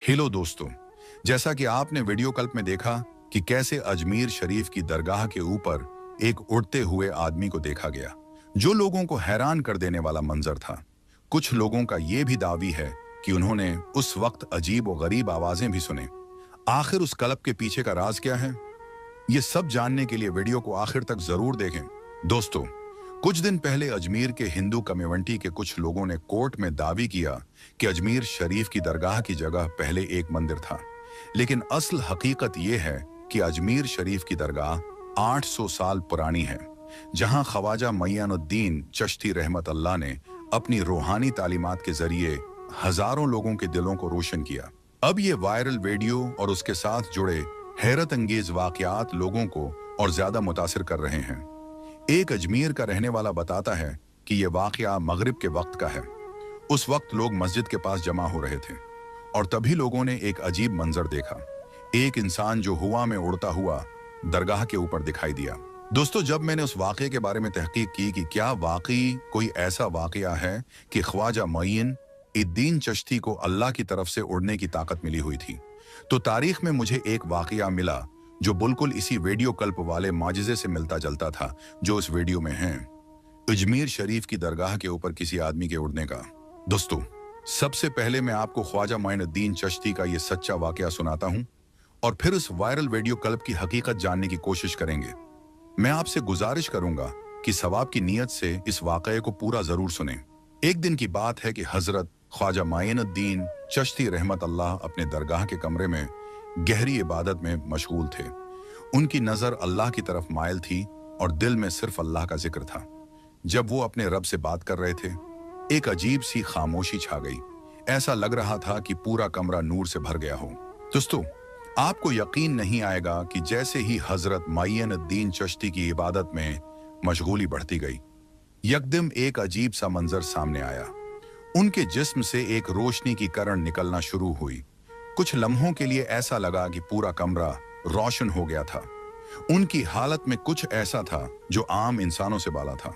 Hello दोस्तों, जैसा कि आपने वीडियो क्लिप में देखा कि कैसे अजमेर शरीफ की दरगाह के ऊपर एक उड़ते हुए आदमी को देखा गया, जो लोगों को हैरान कर देने वाला मंजर था। कुछ लोगों का यह भी दावी है कि उन्होंने उस वक्त अजीब और गरीब आवाजें भी सुने। आखिर उस क्लिप के पीछे का राज क्या है, ये सब जानने के लिए वीडियो को आखिर तक जरूर देखें। दोस्तों, कुछ दिन पहले अजमेर के हिंदू कम्युनिटी के कुछ लोगों ने कोर्ट में दावी किया कि अजमेर शरीफ की दरगाह की जगह पहले एक मंदिर था, लेकिन असल हकीकत यह है कि अजमेर शरीफ की दरगाह 800 साल पुरानी है, जहां ख्वाजा मुइनुद्दीन चिश्ती रहमत अल्लाह ने अपनी रूहानी तालीमात के जरिए हजारों लोगों के दिलों को रोशन किया। अब ये वायरल वीडियो और उसके साथ जुड़े हैरत अंगेज वाकयात लोगों को और ज्यादा मुतासिर कर रहे हैं। एक अजमेर का रहने वाला बताता है कि यह वाकया मगरिब के वक्त का है। उस वक्त लोग मस्जिद के पास जमा हो रहे थे और तभी लोगों ने एक अजीब मंजर देखा। एक इंसान जो हवा में उड़ता हुआ दरगाह के ऊपर दिखाई दिया। दोस्तों, जब मैंने उस वाकये के बारे में तहकीक की कि क्या वाकई कोई ऐसा वाकया है कि ख्वाजा मुइनुद्दीन चिश्ती को अल्लाह की तरफ से उड़ने की ताकत मिली हुई थी, तो तारीख में मुझे एक वाकया मिला जो बिल्कुल इसी वीडियो क्लिप वाले माजिज़े से मिलता जुलता था जो इस वीडियो में है, अजमेर शरीफ की दरगाह के ऊपर किसी आदमी के उड़ने का। दोस्तों, सबसे पहले मैं आपको ख्वाजा मुइनुद्दीन चिश्ती का यह सच्चा वाकया सुनाता हूं और फिर उस वायरल वीडियो क्लिप की हकीकत जानने की कोशिश करेंगे। मैं आपसे गुजारिश करूंगा कि सवाब की नीयत से इस वाकये को पूरा जरूर सुने। एक दिन की बात है कि हजरत ख्वाजा मुइनुद्दीन चिश्ती रहमत अल्लाह अपने दरगाह के कमरे में गहरी इबादत में मशगूल थे। उनकी नजर अल्लाह की तरफ मायल थी और दिल में सिर्फ अल्लाह का जिक्र था। जब वो अपने रब से बात कर रहे थे, एक अजीब सी खामोशी छा गई। ऐसा लग रहा था कि पूरा कमरा नूर से भर गया हो। दोस्तों, आपको यकीन नहीं आएगा कि जैसे ही हजरत मुइनुद्दीन चिश्ती की इबादत में मशगूली बढ़ती गई, यकदम एक अजीब सा मंजर सामने आया। उनके जिस्म से एक रोशनी की किरण निकलना शुरू हुई। कुछ लम्हों के लिए ऐसा लगा कि पूरा कमरा रोशन हो गया था। उनकी हालत में कुछ ऐसा था जो आम इंसानों से बाला था।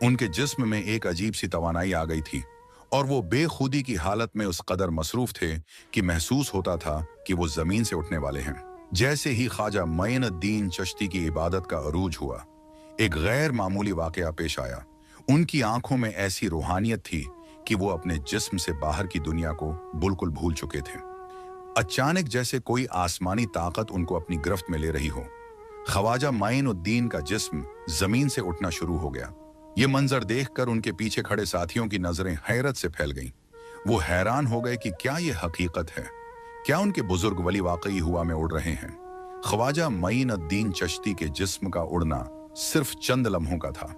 उनके जिस्म में एक अजीब सी तवानाई आ गई थी और वो बेखुदी की हालत में उस कदर मसरूफ थे कि महसूस होता था कि वो जमीन से उठने वाले हैं। जैसे ही ख्वाजा मुइनुद्दीन चिश्ती की इबादत का अरूज हुआ, एक गैर मामूली वाकया पेश आया। उनकी आंखों में ऐसी रूहानियत थी कि वो अपने जिस्म से बाहर की दुनिया को बिल्कुल भूल चुके थे। अचानक जैसे कोई आसमानी ताकत उनको अपनी गिरफ्त में ले रही हो, ख्वाजा मुइनुद्दीन का जिस्म जमीन से उठना शुरू हो गया। ये मंजर देखकर उनके पीछे खड़े साथियों की नजरें हैरत से फैल गईं। वो हैरान हो गए कि क्या ये हकीकत है, क्या उनके बुजुर्ग वली वाकई हुआ में उड़ रहे हैं। ख्वाजा मुइनुद्दीन चिश्ती के जिस्म का उड़ना सिर्फ चंद लम्हों का था,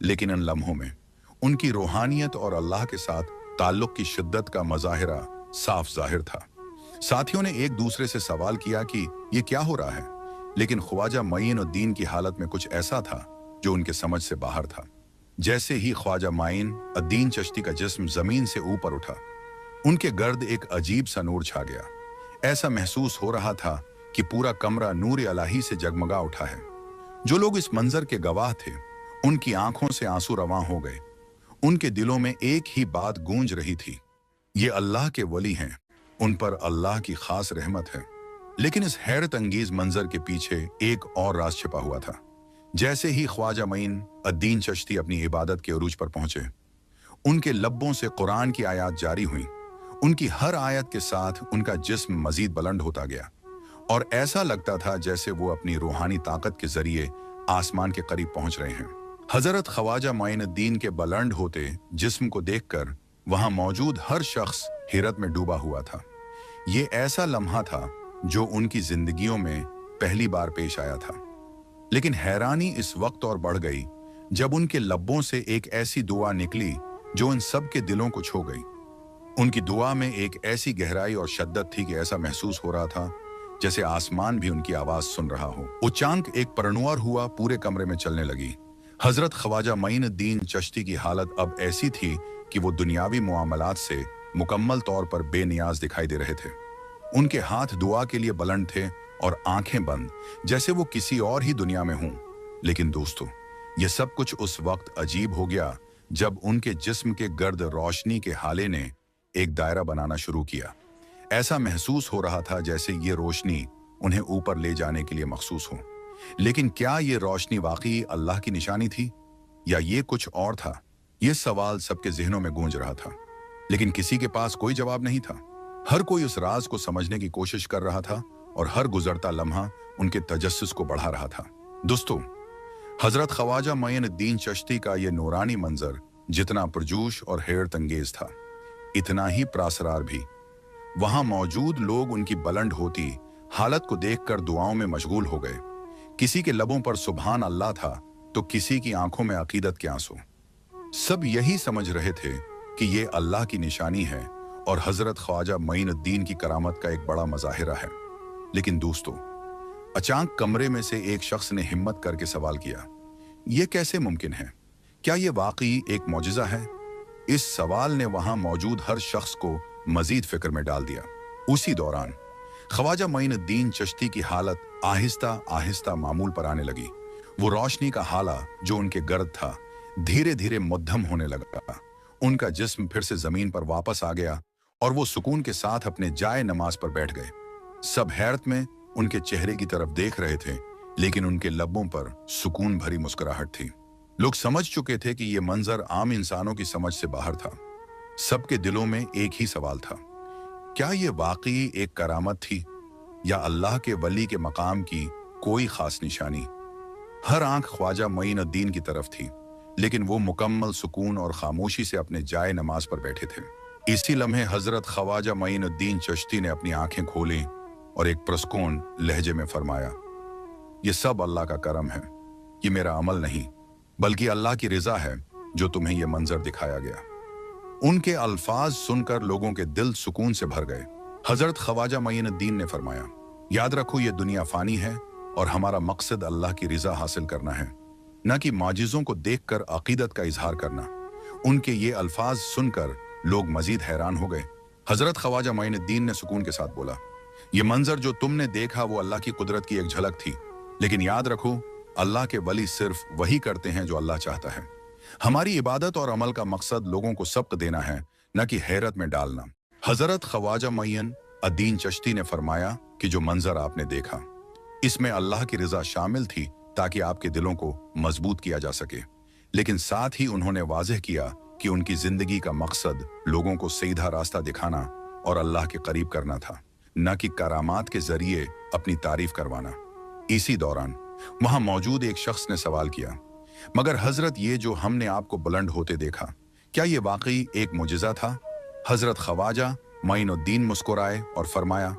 लेकिन इन लम्हों में उनकी रूहानियत और अल्लाह के साथ ताल्लुक की शिद्दत का मजाहिरा साफ जाहिर था। साथियों ने एक दूसरे से सवाल किया कि ये क्या हो रहा है, लेकिन ख्वाजा मुइनुद्दीन की हालत में कुछ ऐसा था जो उनके समझ से बाहर था। जैसे ही ख्वाजा मुइनुद्दीन चिश्ती का जिस्म जमीन से ऊपर उठा, उनके गर्द एक अजीब सा नूर छा गया। ऐसा महसूस हो रहा था कि पूरा कमरा नूर इलाही से जगमगा उठा है। जो लोग इस मंजर के गवाह थे, उनकी आंखों से आंसू रवां हो गए। उनके दिलों में एक ही बात गूंज रही थी, ये अल्लाह के वली हैं, उन पर अल्लाह की खास रहमत है। लेकिन इस हैरत अंगेज मंजर के पीछे एक और राज छिपा हुआ था। जैसे ही ख्वाजा मुइनुद्दीन चिश्ती अपनी इबादत के अरूज पर पहुंचे, उनके लब्बों से कुरान की आयत जारी हुई। उनकी हर आयत के साथ उनका जिस्म मजीद बुलंद होता गया और ऐसा लगता था जैसे वो अपनी रूहानी ताकत के जरिए आसमान के करीब पहुंच रहे हैं। हजरत ख्वाजा मुइनुद्दीन के बुलंद होते जिस्म को देखकर वहां मौजूद हर शख्स हैरत में डूबा हुआ था। ये ऐसा लम्हा था जो उनकी जिंदगियों में पहली बार पेश आया था। लेकिन हैरानी इस वक्त और बढ़ गई जब उनके लब्बों से एक ऐसी दुआ निकली जो इन सब के दिलों को छू गई। उनकी दुआ में एक ऐसी गहराई और शिद्दत थी कि ऐसा महसूस हो रहा था जैसे आसमान भी उनकी आवाज सुन रहा हो। उचांक एक परनवार हुआ पूरे कमरे में चलने लगी। हजरत ख्वाजा मुइनुद्दीन चिश्ती की हालत अब ऐसी थी कि वो दुनियावी मुआमलात से मुकम्मल तौर पर बेनियाज दिखाई दे रहे थे। उनके हाथ दुआ के लिए बुलंद थे और आंखें बंद, जैसे वो किसी और ही दुनिया में हों। लेकिन दोस्तों, ये सब कुछ उस वक्त अजीब हो गया जब उनके जिस्म के गर्द रोशनी के हाले ने एक दायरा बनाना शुरू किया। ऐसा महसूस हो रहा था जैसे ये रोशनी उन्हें ऊपर ले जाने के लिए मखसूस हो। लेकिन क्या ये रोशनी वाकई अल्लाह की निशानी थी या ये कुछ और था? ये सवाल सबके जहनों में गूंज रहा था, लेकिन किसी के पास कोई जवाब नहीं था। हर कोई उस राज को समझने की कोशिश कर रहा था और हर गुजरता लम्हा उनके तजस्सुस को बढ़ा रहा था। दोस्तों, हजरत ख्वाजा मोइनुद्दीन चिश्ती का यह नूरानी मंजर जितना पुरजोश और हैरत अंगेज था, इतना ही प्रासरार भी। वहां मौजूद लोग उनकी बुलंद होती हालत को देखकर दुआओं में मशगूल हो गए। किसी के लबों पर सुभान अल्लाह था तो किसी की आंखों में अकीदत के आंसू। सब यही समझ रहे थे कि ये अल्लाह की निशानी है और हजरत ख्वाजा मोइनुद्दीन की करामत का एक बड़ा मजाहिरा है। लेकिन दोस्तों, अचानक कमरे में से एक शख्स ने हिम्मत करके सवाल किया, यह कैसे मुमकिन है? क्या यह वाकई एक मौजिज़ा है? इस सवाल ने वहां मौजूद हर शख्स को मजीद फिक्र में डाल दिया। उसी दौरान ख्वाजा मोइनुद्दीन चिश्ती की हालत आहिस्ता आहिस्ता मामूल पर आने लगी। वो रोशनी का हाला जो उनके गर्द था धीरे धीरे मध्यम होने लगा। उनका जिस्म फिर से जमीन पर वापस आ गया और वो सुकून के साथ अपने जाए नमाज पर बैठ गए। सब हैरत में उनके चेहरे की तरफ देख रहे थे, लेकिन उनके लबों पर सुकून भरी मुस्कुराहट थी। लोग समझ चुके थे कि यह मंजर आम इंसानों की समझ से बाहर था। सबके दिलों में एक ही सवाल था, क्या यह वाकई एक करामत थी या अल्लाह के वली के मकाम की कोई खास निशानी? हर आंख ख्वाजा मोइनुद्दीन की तरफ थी, लेकिन वो मुकम्मल सुकून और खामोशी से अपने जाए नमाज पर बैठे थे। इसी लम्हे हजरत ख्वाजा मोइनुद्दीन चिश्ती ने अपनी आंखें खोली और एक पुरस्कून लहजे में फरमाया, ये सब अल्लाह का करम है। ये मेरा अमल नहीं बल्कि अल्लाह की रिजा है जो तुम्हें यह मंजर दिखाया गया। उनके अल्फाज सुनकर लोगों के दिल सुकून से भर गए। हजरत ख्वाजा मोइनुद्दीन ने फरमाया, याद रखो ये दुनिया फानी है और हमारा मकसद अल्लाह की रिजा हासिल करना है, न कि माजिज़ों को देखकर अकीदत का इजहार करना। उनके ये अल्फाज सुनकर लोग मजीद हैरान हो गए। हजरत ख्वाजा मोइनुद्दीन ने सुकून के साथ बोला, ये मंजर जो तुमने देखा वो अल्लाह की कुदरत की एक झलक थी, लेकिन याद रखो अल्लाह के वली सिर्फ वही करते हैं जो अल्लाह चाहता है। हमारी इबादत और अमल का मकसद लोगों को सबक देना है, न कि हैरत में डालना। हजरत ख्वाजा मोइनुद्दीन चिश्ती ने फरमाया कि जो मंजर आपने देखा इसमें अल्लाह की रिजा शामिल थी ताकि आपके दिलों को मजबूत किया जा सके, लेकिन साथ ही उन्होंने वाज़ेह किया कि उनकी जिंदगी का मकसद लोगों को सीधा रास्ता दिखाना और अल्लाह के करीब करना था, न कि करामात के जरिए अपनी तारीफ करवाना। इसी दौरान वहां मौजूद एक शख्स ने सवाल किया, मगर हजरत ये जो हमने आपको बुलंद होते देखा, क्या ये वाकई एक मुजिज़ा था? हजरत ख्वाजा मोइनुद्दीन मुस्कुराए और फरमाया,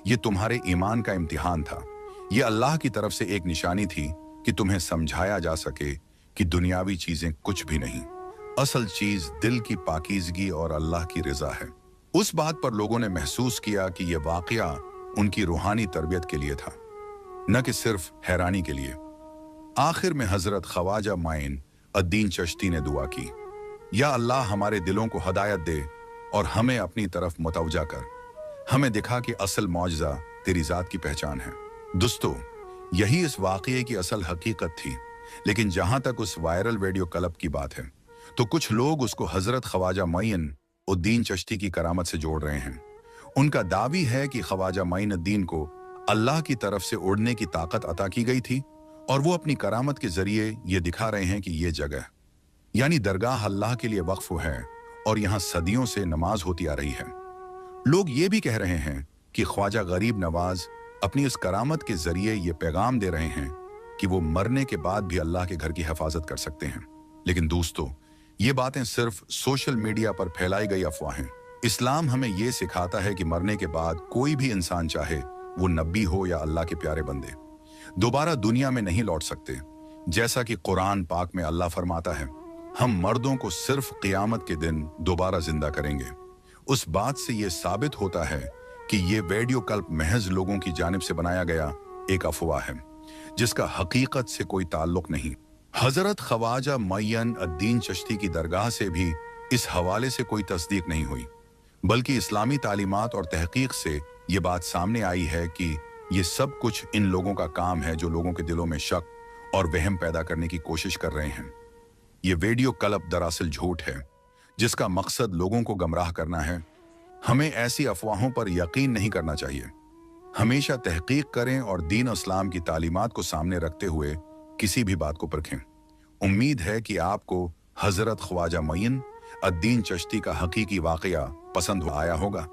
ये तुम्हारे ईमान का इम्तिहान था। ये अल्लाह की तरफ से एक निशानी थी कि तुम्हें समझाया जा सके कि दुनियावी चीजें कुछ भी नहीं, असल चीज दिल की पाकीज़गी और अल्लाह की रिजा है। उस बात पर लोगों ने महसूस किया कि यह वाकया उनकी रूहानी तरबियत के लिए था, न कि सिर्फ हैरानी के लिए। आखिर में हजरत ख्वाजा मोइनुद्दीन चिश्ती ने दुआ की, या अल्लाह हमारे दिलों को हदायत दे और हमें अपनी तरफ मुतवज्जा कर, हमें दिखा कि असल मौजज़ा तेरी जात की पहचान है। दोस्तों, यही इस वाक़ये की असल हकीकत थी, लेकिन जहां तक उस वायरल वीडियो क्लिप की बात है तो कुछ लोग उसको हजरत ख्वाजा मोइनुद्दीन चिश्ती की करामत से जोड़ रहे हैं। उनका दावी है कि ख्वाजा मोइनुद्दीन को अल्लाह की तरफ से उड़ने की ताकत अता की गई थी और वो अपनी करामत के जरिए ये दिखा रहे हैं कि ये जगह यानी दरगाह अल्लाह के लिए वक्फ है और यहाँ सदियों से नमाज होती आ रही है। लोग ये भी कह रहे हैं कि ख्वाजा गरीब नवाज अपनी इस करामत के जरिए ये पैगाम दे रहे हैं कि वो मरने के बाद भी अल्लाह के घर की हिफाजत कर सकते हैं। लेकिन दोस्तों, ये बातें सिर्फ सोशल मीडिया पर फैलाई गई अफवाहें। इस्लाम हमें ये सिखाता है कि मरने के बाद कोई भी इंसान, चाहे वो नबी हो या अल्लाह के प्यारे बंदे, दोबारा दुनिया में नहीं लौट सकते। जैसा कि कुरान पाक में अल्लाह फरमाता है, हम मर्दों को सिर्फ क़ियामत के दिन दोबारा जिंदा करेंगे। उस बात से ये साबित होता है कि ये वीडियो क्लिप महज लोगों की जानिब से बनाया गया एक अफवाह है, जिसका हकीकत से कोई ताल्लुक नहीं। हजरत ख्वाजा मोइनुद्दीन चिश्ती की दरगाह से भी इस हवाले से कोई तस्दीक नहीं हुई, बल्कि इस्लामी तालीमात और तहकीक से ये बात सामने आई है कि ये सब कुछ इन लोगों का काम है जो लोगों के दिलों में शक और वहम पैदा करने की कोशिश कर रहे हैं। ये वीडियो क्लिप दरअसल झूठ है, जिसका मकसद लोगों को गमराह करना है। हमें ऐसी अफवाहों पर यकीन नहीं करना चाहिए। हमेशा तहकीक करें और दीन इस्लाम की तालीमात को सामने रखते हुए किसी भी बात को परखें। उम्मीद है कि आपको हजरत ख्वाजा मईन अद्दीन चिश्ती का हकीकी वाकया पसंद आया होगा।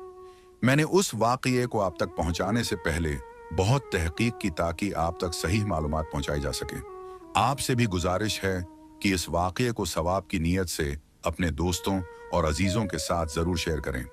मैंने उस वाकये को आप तक पहुंचाने से पहले बहुत तहकीक की ताकि आप तक सही मालूमात पहुंचाई जा सके। आपसे भी गुजारिश है कि इस वाकये को सवाब की नीयत से अपने दोस्तों और अजीजों के साथ जरूर शेयर करें।